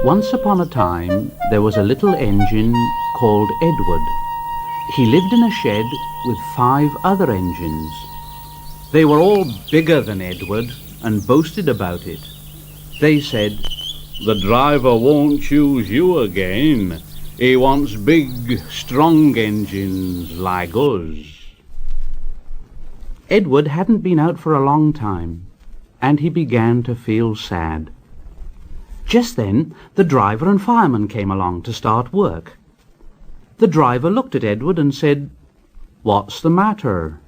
Once upon a time, there was a little engine called Edward. He lived in a shed with 5 other engines. They were all bigger than Edward and boasted about it. They said, "The driver won't choose you again. He wants big, strong engines like us." Edward hadn't been out for a long time, and he began to feel sad. Just then, the driver and fireman came along to start work. The driver looked at Edward and said, "What's the matter?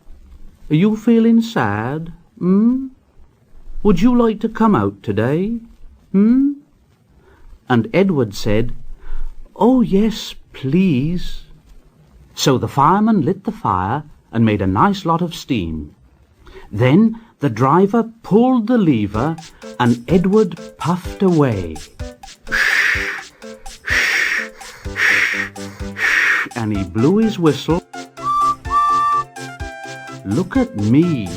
Are you feeling sad? Would you like to come out today? And Edward said, "Oh, yes, please." So the fireman lit the fire and made a nice lot of steam. Then the driver pulled the lever and Edward puffed away. And he blew his whistle. "Look at me.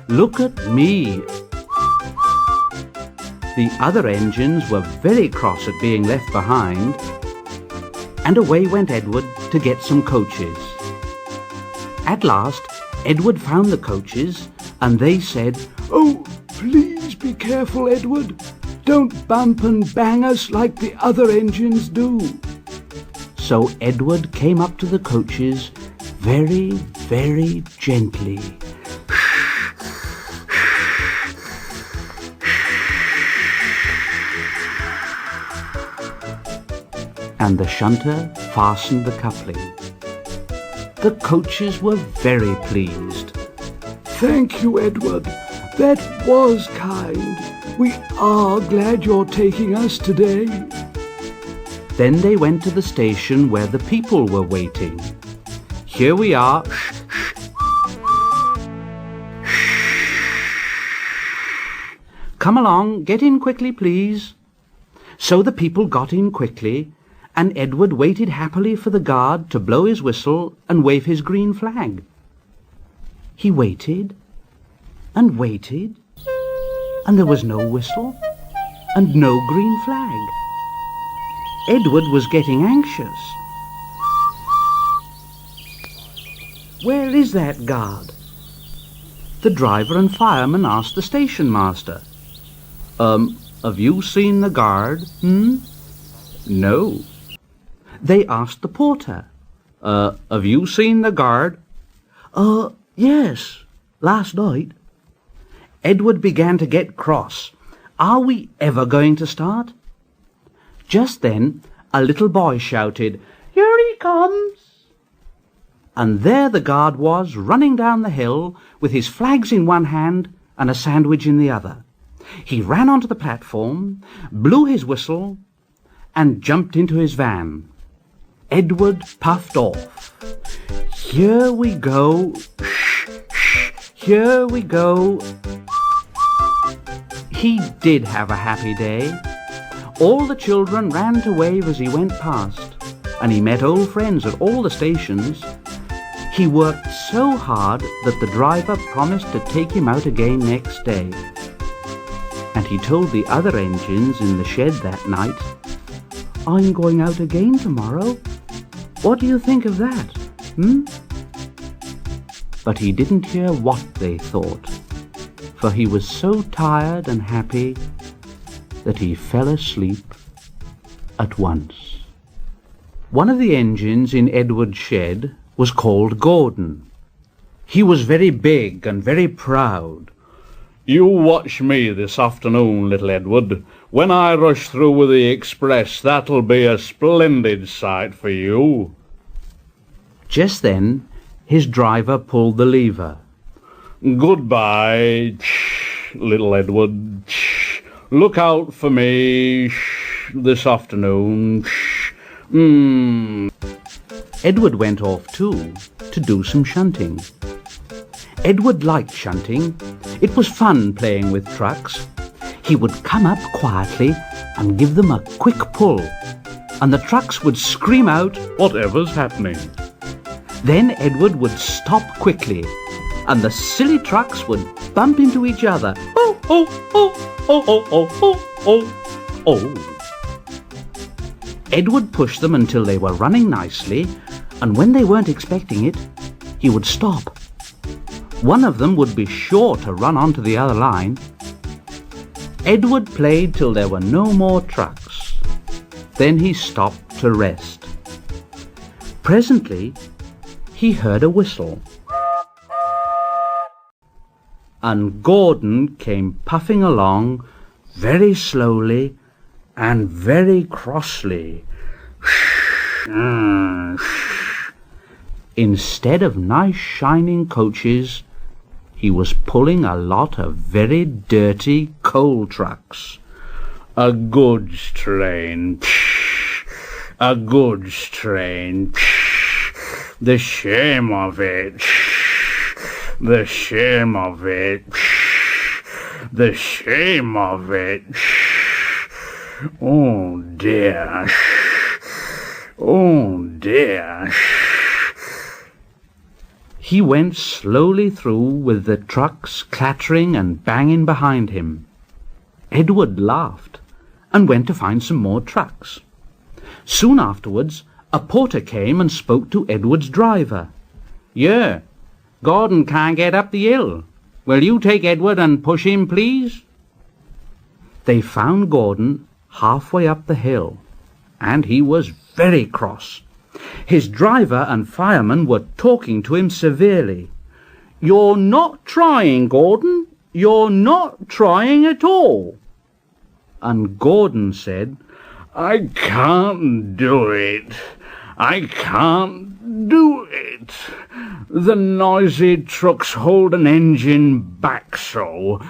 Look at me." The other engines were very cross at being left behind, and away went Edward to get some coaches. At last, Edward found the coaches, and they said, "Oh, please be careful, Edward. Don't bump and bang us like the other engines do." So Edward came up to the coaches very, very gently. And the shunter fastened the coupling. The coaches were very pleased. "Thank you, Edward. That was kind. We are glad you're taking us today." Then they went to the station where the people were waiting. "Here we are." "Come along, get in quickly, please." So the people got in quickly, and Edward waited happily for the guard to blow his whistle and wave his green flag. He waited and waited, and there was no whistle and no green flag. Edward was getting anxious. "Where is that guard?" The driver and fireman asked the station master. Have you seen the guard? No." They asked the porter. Have you seen the guard? Yes, last night." Edward began to get cross. Are we ever going to start? Just then, a little boy shouted, "Here he comes!" And there the guard was, running down the hill, with his flags in one hand and a sandwich in the other. He ran onto the platform, blew his whistle, and jumped into his van. Edward puffed off. "Here we go, here we go." He did have a happy day. All the children ran to wave as he went past, and he met old friends at all the stations. He worked so hard that the driver promised to take him out again next day. And he told the other engines in the shed that night, "I'm going out again tomorrow. What do you think of that? But he didn't hear what they thought, for he was so tired and happy that he fell asleep at once. One of the engines in Edward's shed was called Gordon. He was very big and very proud. "You watch me this afternoon, little Edward. When I rush through with the express, that'll be a splendid sight for you." Just then, his driver pulled the lever. "Goodbye, little Edward. Look out for me this afternoon. Edward went off too, to do some shunting. Edward liked shunting. It was fun playing with trucks. He would come up quietly and give them a quick pull, and the trucks would scream out, "Whatever's happening?" Then Edward would stop quickly, and the silly trucks would bump into each other. "Oh, oh, oh, oh, oh, oh, oh, oh." Oh! Edward pushed them until they were running nicely, and when they weren't expecting it, he would stop. One of them would be sure to run onto the other line. Edward played till there were no more trucks. Then he stopped to rest. Presently, he heard a whistle. And Gordon came puffing along very slowly and very crossly. Instead of nice shining coaches, he was pulling a lot of very dirty coal trucks. A goods train. A goods train. The shame of it. The shame of it. The shame of it. Oh dear. Oh dear. He went slowly through with the trucks clattering and banging behind him. Edward laughed and went to find some more trucks. Soon afterwards, a porter came and spoke to Edward's driver. "Yeah, Gordon can't get up the hill. Will you take Edward and push him, please?" They found Gordon halfway up the hill, and he was very cross. His driver and fireman were talking to him severely. "You're not trying, Gordon. You're not trying at all." And Gordon said, "I can't do it. I can't do it. The noisy trucks hold an engine back so.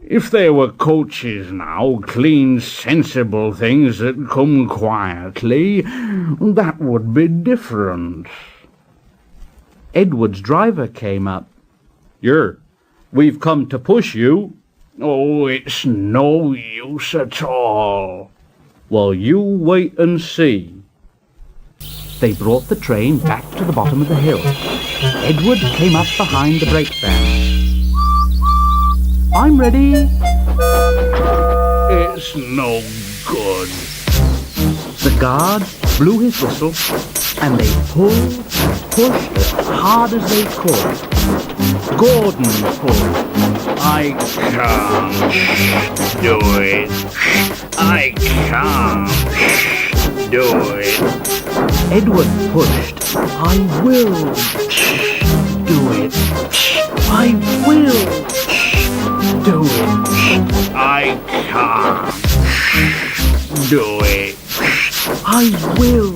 If there were coaches now, clean, sensible things that come quietly, that would be different." Edward's driver came up. "Here, we've come to push you." "Oh, it's no use at all." "Well, you wait and see." They brought the train back to the bottom of the hill. Edward came up behind the brake van. "I'm ready." "It's no good." The guard blew his whistle, and they pulled and pushed as hard as they could. Gordon pulled. "I can't do it. I can't do it." Edward pushed. "I will do it. I will do it. "I can't do it. I will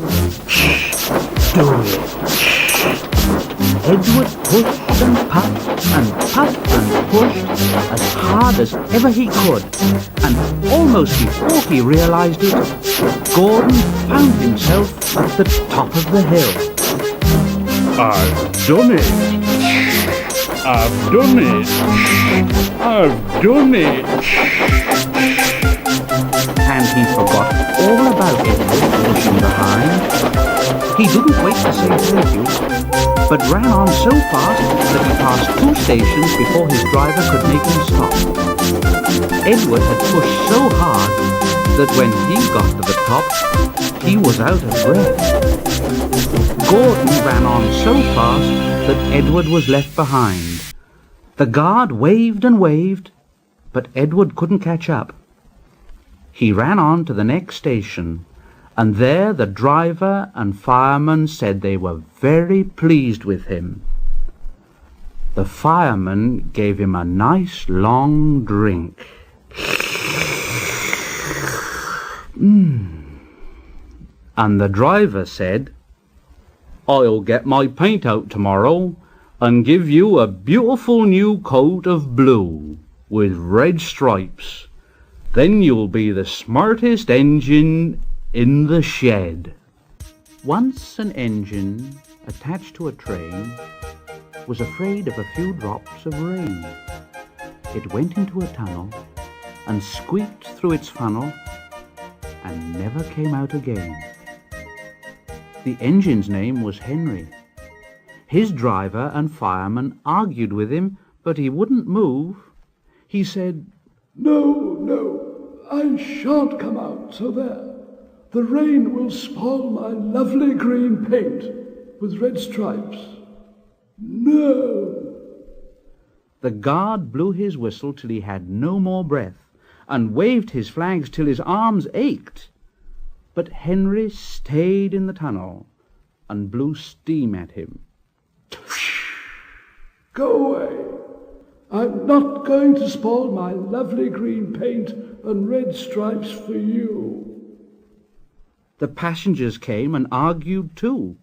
do it." Edward pushed and puffed and pushed as hard as ever he could, and almost before he realized it, Gordon found himself at the top of the hill. "I've done it. I've done it. I've done it." And he forgot all about Edward pushing behind. He didn't wait to say thank you, but ran on so fast that he passed 2 stations before his driver could make him stop. Edward had pushed so hard that when he got to the top, he was out of breath. Gordon ran on so fast that Edward was left behind. The guard waved and waved, but Edward couldn't catch up. He ran on to the next station, and there the driver and fireman said they were very pleased with him. The fireman gave him a nice long drink. And the driver said, "I'll get my paint out tomorrow and give you a beautiful new coat of blue with red stripes. Then you'll be the smartest engine in the shed." Once an engine attached to a train was afraid of a few drops of rain. It went into a tunnel and squeaked through its funnel and never came out again. The engine's name was Henry. His driver and fireman argued with him, but he wouldn't move. He said, "No, I shan't come out, so there. The rain will spoil my lovely green paint with red stripes. No! The guard blew his whistle till he had no more breath, and waved his flags till his arms ached. But Henry stayed in the tunnel and blew steam at him. Go away. I'm not going to spoil my lovely green paint and red stripes for you. The passengers came and argued too,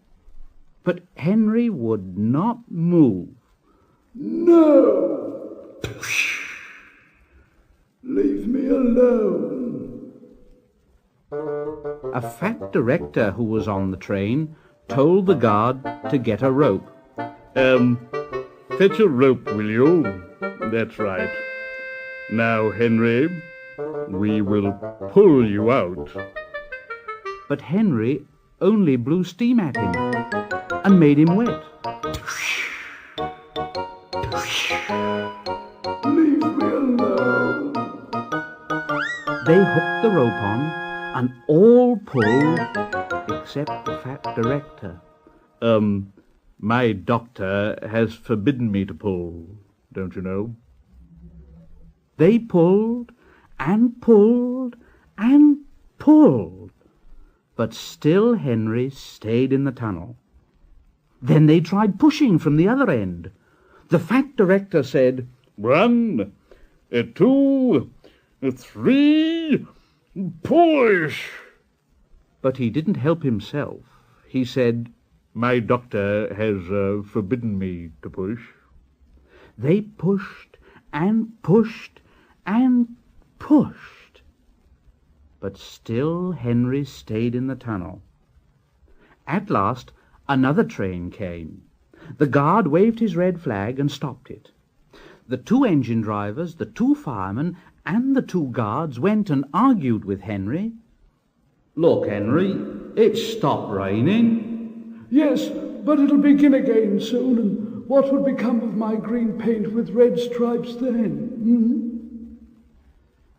but Henry would not move. No! Leave me alone. A fat director who was on the train told the guard to get a rope. Fetch a rope, will you? That's right. Now, Henry, we will pull you out. But Henry only blew steam at him and made him wet. Leave me alone. They hooked the rope on, and all pulled except the fat director. My doctor has forbidden me to pull, don't you know? They pulled and pulled and pulled, but still Henry stayed in the tunnel. Then they tried pushing from the other end. The fat director said, 1, 2, 3, push! But he didn't help himself. He said, My doctor has forbidden me to push. They pushed and pushed and pushed, but still Henry stayed in the tunnel. At last another train came. The guard waved his red flag and stopped it. The 2 engine drivers, the 2 firemen, and the 2 guards went and argued with Henry. Look, Henry, it's stopped raining. Yes, but it'll begin again soon, and what will become of my green paint with red stripes then?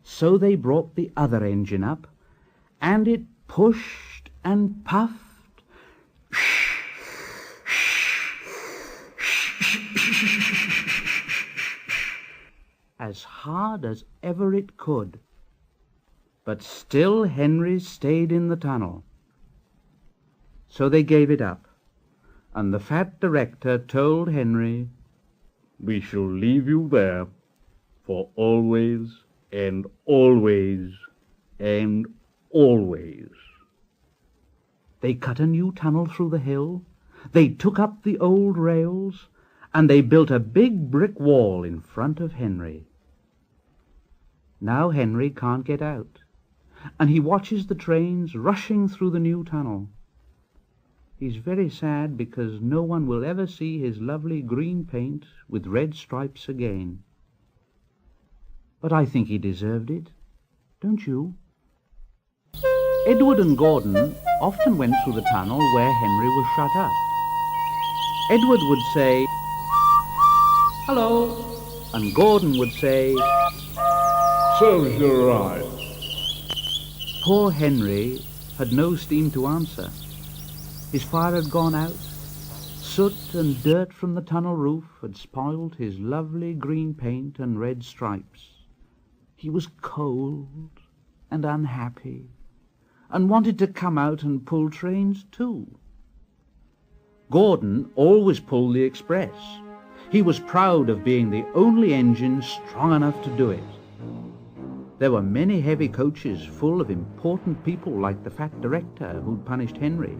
So they brought the other engine up, and it pushed and puffed, as hard as ever it could. But still Henry stayed in the tunnel. So they gave it up, and the fat director told Henry, We shall leave you there for always and always and always. They cut a new tunnel through the hill, they took up the old rails, and they built a big brick wall in front of Henry. Now Henry can't get out, and he watches the trains rushing through the new tunnel. He's very sad because no one will ever see his lovely green paint with red stripes again. But I think he deserved it, don't you? Edward and Gordon often went through the tunnel where Henry was shut up. Edward would say, "Hello," and Gordon would say, "Serves you right." Poor Henry had no steam to answer. His fire had gone out. Soot and dirt from the tunnel roof had spoiled his lovely green paint and red stripes. He was cold and unhappy, and wanted to come out and pull trains too. Gordon always pulled the express. He was proud of being the only engine strong enough to do it. There were many heavy coaches full of important people like the fat director who'd punished Henry.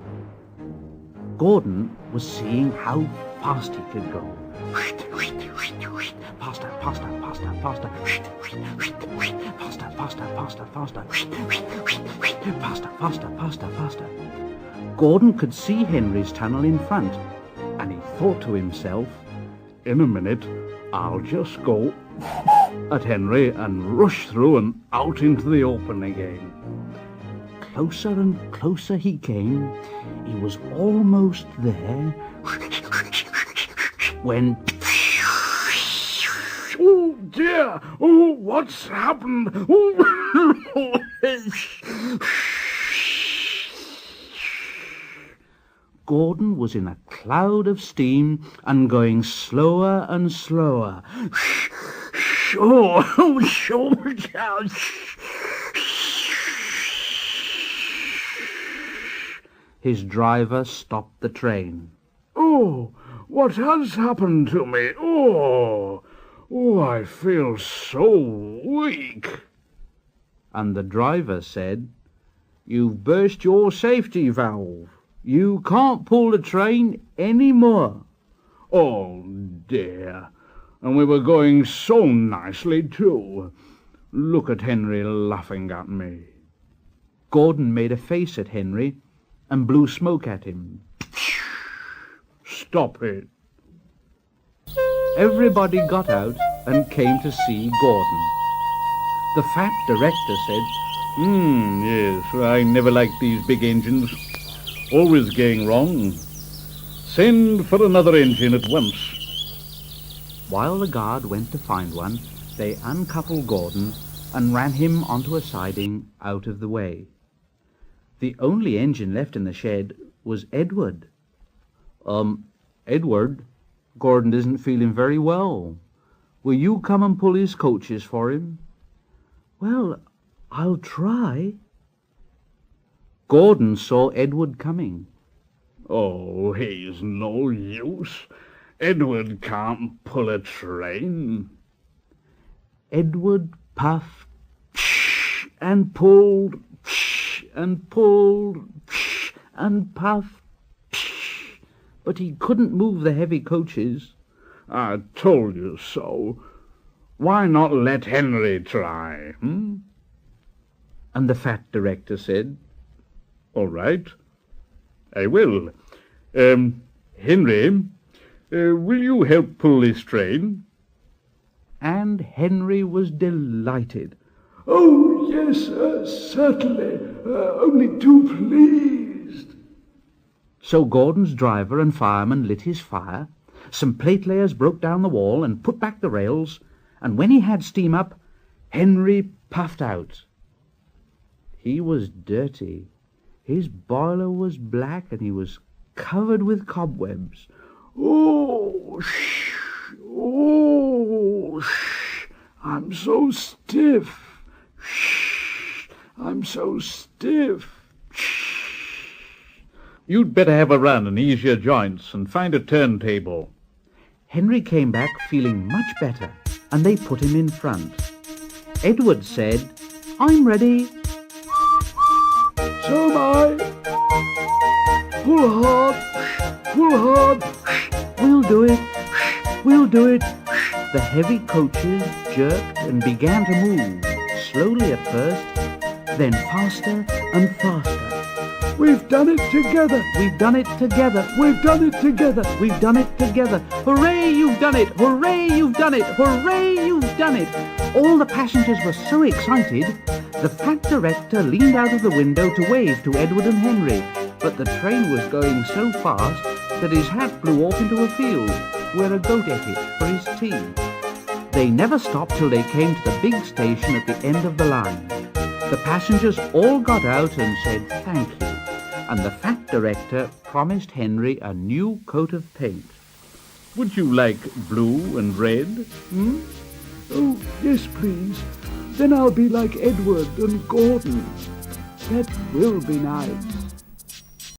Gordon was seeing how fast he could go. Faster, faster, faster, faster. Faster, faster, faster, faster. Faster, faster, faster, faster. Gordon could see Henry's tunnel in front, and he thought to himself, In a minute, I'll just go at Henry and rush through and out into the open again. Closer and closer he came. He was almost there when... Oh, dear! Oh, what's happened? Oh. Gordon was in a cloud of steam and going slower and slower. His driver stopped the train. Oh, what has happened to me? Oh, I feel so weak. And the driver said, "You've burst your safety valve. You can't pull the train any more." Oh, dear. And we were going so nicely, too. Look at Henry laughing at me. Gordon made a face at Henry and blew smoke at him. Stop it. Everybody got out and came to see Gordon. The fat director said, Yes, I never liked these big engines. Always going wrong. Send for another engine at once. While the guard went to find one, they uncoupled Gordon and ran him onto a siding out of the way. The only engine left in the shed was Edward. Edward, Gordon isn't feeling very well. Will you come and pull his coaches for him?" "Well, I'll try." Gordon saw Edward coming. Oh, he's no use. Edward can't pull a train. Edward puffed and pulled and pulled and puffed, but he couldn't move the heavy coaches. I told you so. Why not let Henry try, And the fat director said, "All right, I will. Henry, will you help pull this train?" And Henry was delighted. "Oh, yes, certainly. Only too pleased." So Gordon's driver and fireman lit his fire, some plate layers broke down the wall and put back the rails, and when he had steam up, Henry puffed out. He was dirty. His boiler was black and he was covered with cobwebs. Oh, I'm so stiff. I'm so stiff. You'd better have a run and ease your joints and find a turntable. Henry came back feeling much better, and they put him in front. Edward said, "I'm ready." So am I. Pull hard. Pull hard. "We'll do it. We'll do it." The heavy coaches jerked and began to move, slowly at first, then faster and faster. We've done it together. We've done it together. We've done it together. We've done it together. Hooray, you've done it! Hooray, you've done it! Hooray, you've done it! All the passengers were so excited, the fat director leaned out of the window to wave to Edward and Henry, but the train was going so fast that his hat blew off into a field where a goat ate it for his tea. They never stopped till they came to the big station at the end of the line. The passengers all got out and said thank you, and the fat director promised Henry a new coat of paint. Would you like blue and red? Oh, yes, please. Then I'll be like Edward and Gordon. That will be nice.